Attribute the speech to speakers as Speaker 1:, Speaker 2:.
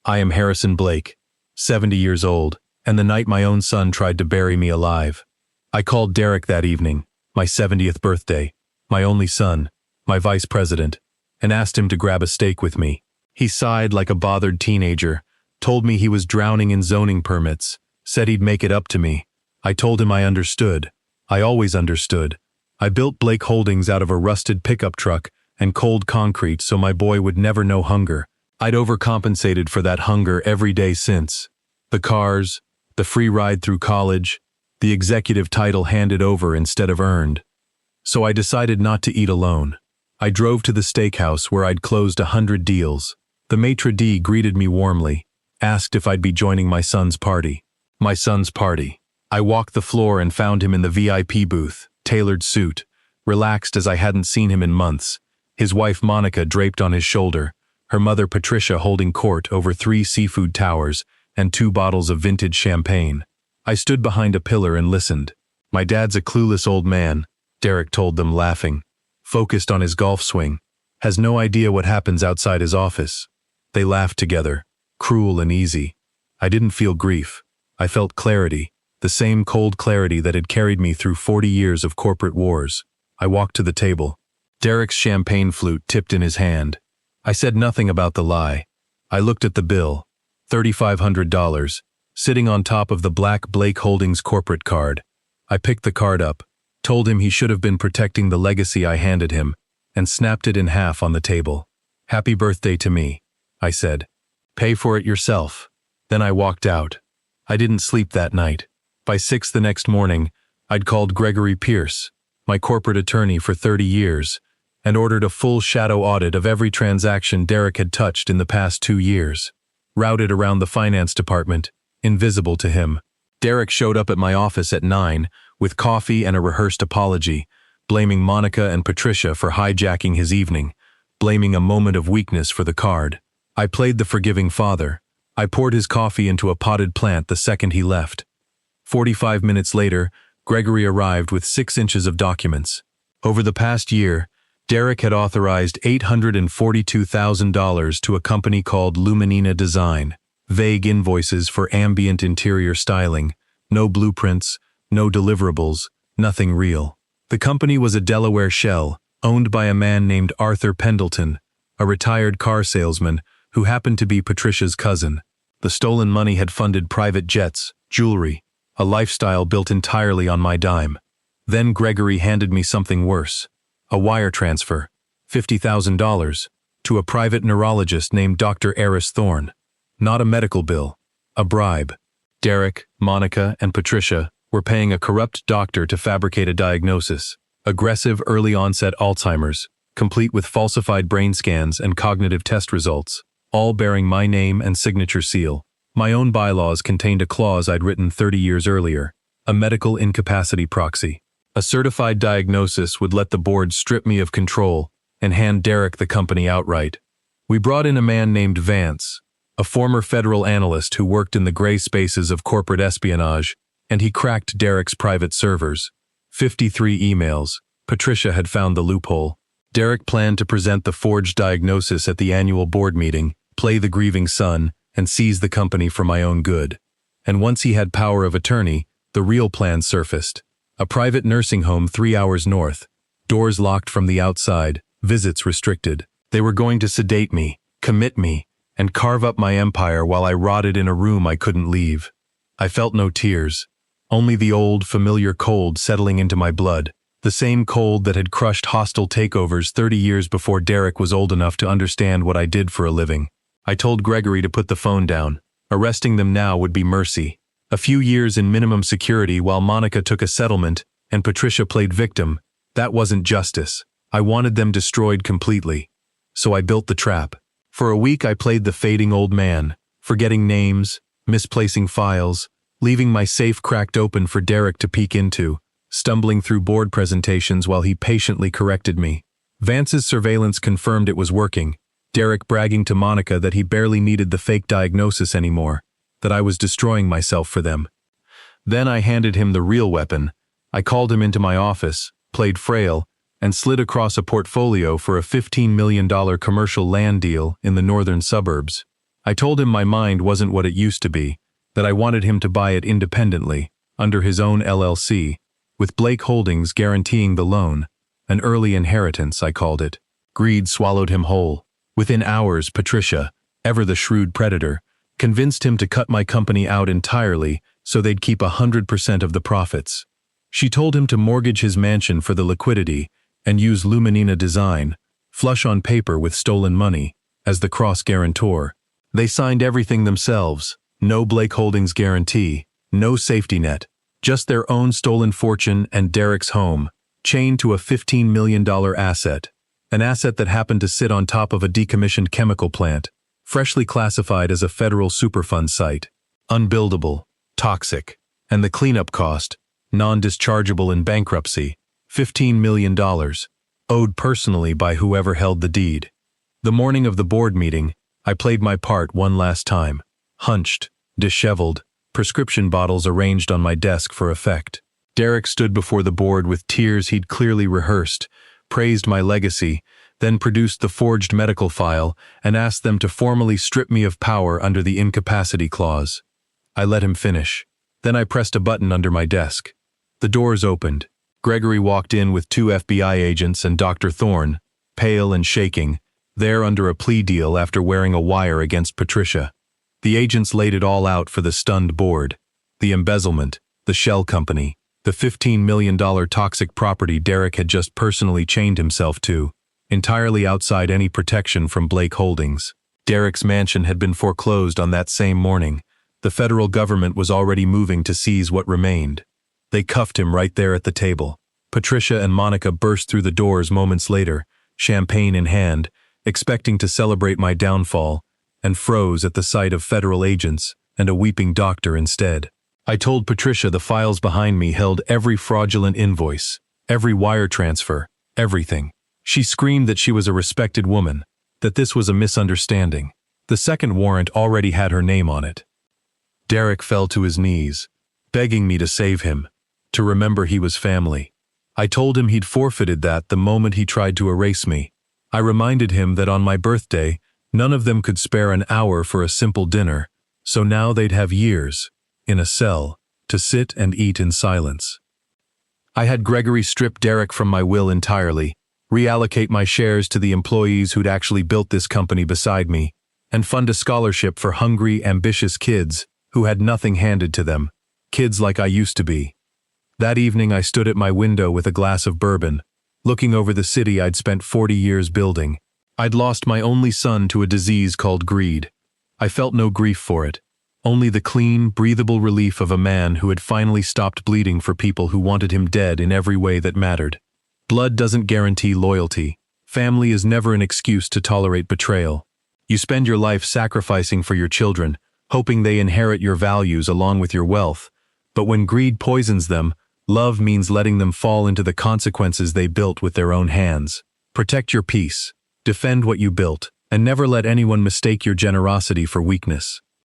Speaker 1: I am Harrison Blake, 70 years old, and the night my own son tried to bury me alive. I called Derek that evening, my 70th birthday, my only son, my vice president, and asked him to grab a steak with me. He sighed like a bothered teenager, told me he was drowning in zoning permits, said he'd make it up to me. I told him I understood. I always understood. I built Blake Holdings out of a rusted pickup truck and cold concrete so my boy would never know hunger. I'd overcompensated for that hunger every day since. The cars, the free ride through college, the executive title handed over instead of earned. So I decided not to eat alone. I drove to the steakhouse where I'd closed 100 deals. The maitre d' greeted me warmly, asked if I'd be joining my son's party. My son's party. I walked the floor and found him in the VIP booth, tailored suit, relaxed as I hadn't seen him in months, his wife Monica draped on his shoulder, her mother Patricia holding court over 3 seafood towers and 2 bottles of vintage champagne. I stood behind a pillar and listened. My dad's a clueless old man, Derek told them laughing, focused on his golf swing, has no idea what happens outside his office. They laughed together, cruel and easy. I didn't feel grief. I felt clarity. The same cold clarity that had carried me through 40 years of corporate wars. I walked to the table. Derek's champagne flute tipped in his hand. I said nothing about the lie. I looked at the bill, $3,500, sitting on top of the black Blake Holdings corporate card. I picked the card up, told him he should have been protecting the legacy I handed him, and snapped it in half on the table. Happy birthday to me, I said. Pay for it yourself. Then I walked out. I didn't sleep that night. By 6 the next morning, I'd called Gregory Pierce, my corporate attorney for 30 years, and ordered a full shadow audit of every transaction Derek had touched in the past 2 years. Routed around the finance department, invisible to him. Derek showed up at my office at 9 with coffee and a rehearsed apology, blaming Monica and Patricia for hijacking his evening, blaming a moment of weakness for the card. I played the forgiving father. I poured his coffee into a potted plant the second he left. 45 minutes later, Gregory arrived with 6 inches of documents. Over the past year, Derek had authorized $842,000 to a company called Luminina Design. Vague invoices for ambient interior styling, no blueprints, no deliverables, nothing real. The company was a Delaware shell, owned by a man named Arthur Pendleton, a retired car salesman who happened to be Patricia's cousin. The stolen money had funded private jets, jewelry, a lifestyle built entirely on my dime. Then Gregory handed me something worse. A wire transfer, $50,000, to a private neurologist named Dr. Eris Thorne. Not a medical bill, a bribe. Derek, Monica, and Patricia were paying a corrupt doctor to fabricate a diagnosis. Aggressive early-onset Alzheimer's, complete with falsified brain scans and cognitive test results, all bearing my name and signature seal. My own bylaws contained a clause I'd written 30 years earlier, a medical incapacity proxy. A certified diagnosis would let the board strip me of control and hand Derek the company outright. We brought in a man named Vance, a former federal analyst who worked in the gray spaces of corporate espionage, and he cracked Derek's private servers. 53 emails. Patricia had found the loophole. Derek planned to present the forged diagnosis at the annual board meeting, play the grieving son, and seize the company for my own good. And once he had power of attorney, the real plan surfaced. A private nursing home 3 hours north, doors locked from the outside, visits restricted. They were going to sedate me, commit me, and carve up my empire while I rotted in a room I couldn't leave. I felt no tears, only the old, familiar cold settling into my blood, the same cold that had crushed hostile takeovers 30 years before Derek was old enough to understand what I did for a living. I told Gregory to put the phone down. Arresting them now would be mercy. A few years in minimum security while Monica took a settlement and Patricia played victim. That wasn't justice. I wanted them destroyed completely. So I built the trap. For a week I played the fading old man, forgetting names, misplacing files, leaving my safe cracked open for Derek to peek into, stumbling through board presentations while he patiently corrected me. Vance's surveillance confirmed it was working. Derek bragging to Monica that he barely needed the fake diagnosis anymore, that I was destroying myself for them. Then I handed him the real weapon. I called him into my office, played frail, and slid across a portfolio for a $15 million commercial land deal in the northern suburbs. I told him my mind wasn't what it used to be, that I wanted him to buy it independently, under his own LLC, with Blake Holdings guaranteeing the loan. An early inheritance, I called it. Greed swallowed him whole. Within hours, Patricia, ever the shrewd predator, convinced him to cut my company out entirely so they'd keep 100% of the profits. She told him to mortgage his mansion for the liquidity and use Lumenina Design, flush on paper with stolen money, as the cross-guarantor. They signed everything themselves, no Blake Holdings guarantee, no safety net, just their own stolen fortune and Derek's home, chained to a $15 million asset, an asset that happened to sit on top of a decommissioned chemical plant, freshly classified as a federal Superfund site, unbuildable, toxic, and the cleanup cost, non-dischargeable in bankruptcy, $15 million, owed personally by whoever held the deed. The morning of the board meeting, I played my part one last time, hunched, disheveled, prescription bottles arranged on my desk for effect. Derek stood before the board with tears he'd clearly rehearsed, praised my legacy, then produced the forged medical file and asked them to formally strip me of power under the incapacity clause. I let him finish. Then I pressed a button under my desk. The doors opened. Gregory walked in with 2 FBI agents and Dr. Thorne, pale and shaking, there under a plea deal after wearing a wire against Patricia. The agents laid it all out for the stunned board. The embezzlement, the shell company, the $15 million toxic property Derek had just personally chained himself to, entirely outside any protection from Blake Holdings. Derek's mansion had been foreclosed on that same morning. The federal government was already moving to seize what remained. They cuffed him right there at the table. Patricia and Monica burst through the doors moments later, champagne in hand, expecting to celebrate my downfall, and froze at the sight of federal agents and a weeping doctor instead. I told Patricia the files behind me held every fraudulent invoice, every wire transfer, everything. She screamed that she was a respected woman, that this was a misunderstanding. The second warrant already had her name on it. Derek fell to his knees, begging me to save him, to remember he was family. I told him he'd forfeited that the moment he tried to erase me. I reminded him that on my birthday, none of them could spare an hour for a simple dinner, so now they'd have years, in a cell, to sit and eat in silence. I had Gregory strip Derek from my will entirely, reallocate my shares to the employees who'd actually built this company beside me, and fund a scholarship for hungry, ambitious kids who had nothing handed to them, kids like I used to be. That evening I stood at my window with a glass of bourbon, looking over the city I'd spent 40 years building. I'd lost my only son to a disease called greed. I felt no grief for it, only the clean, breathable relief of a man who had finally stopped bleeding for people who wanted him dead in every way that mattered. Blood doesn't guarantee loyalty. Family is never an excuse to tolerate betrayal. You spend your life sacrificing for your children, hoping they inherit your values along with your wealth. But when greed poisons them, love means letting them fall into the consequences they built with their own hands. Protect your peace, defend what you built, and never let anyone mistake your generosity for weakness.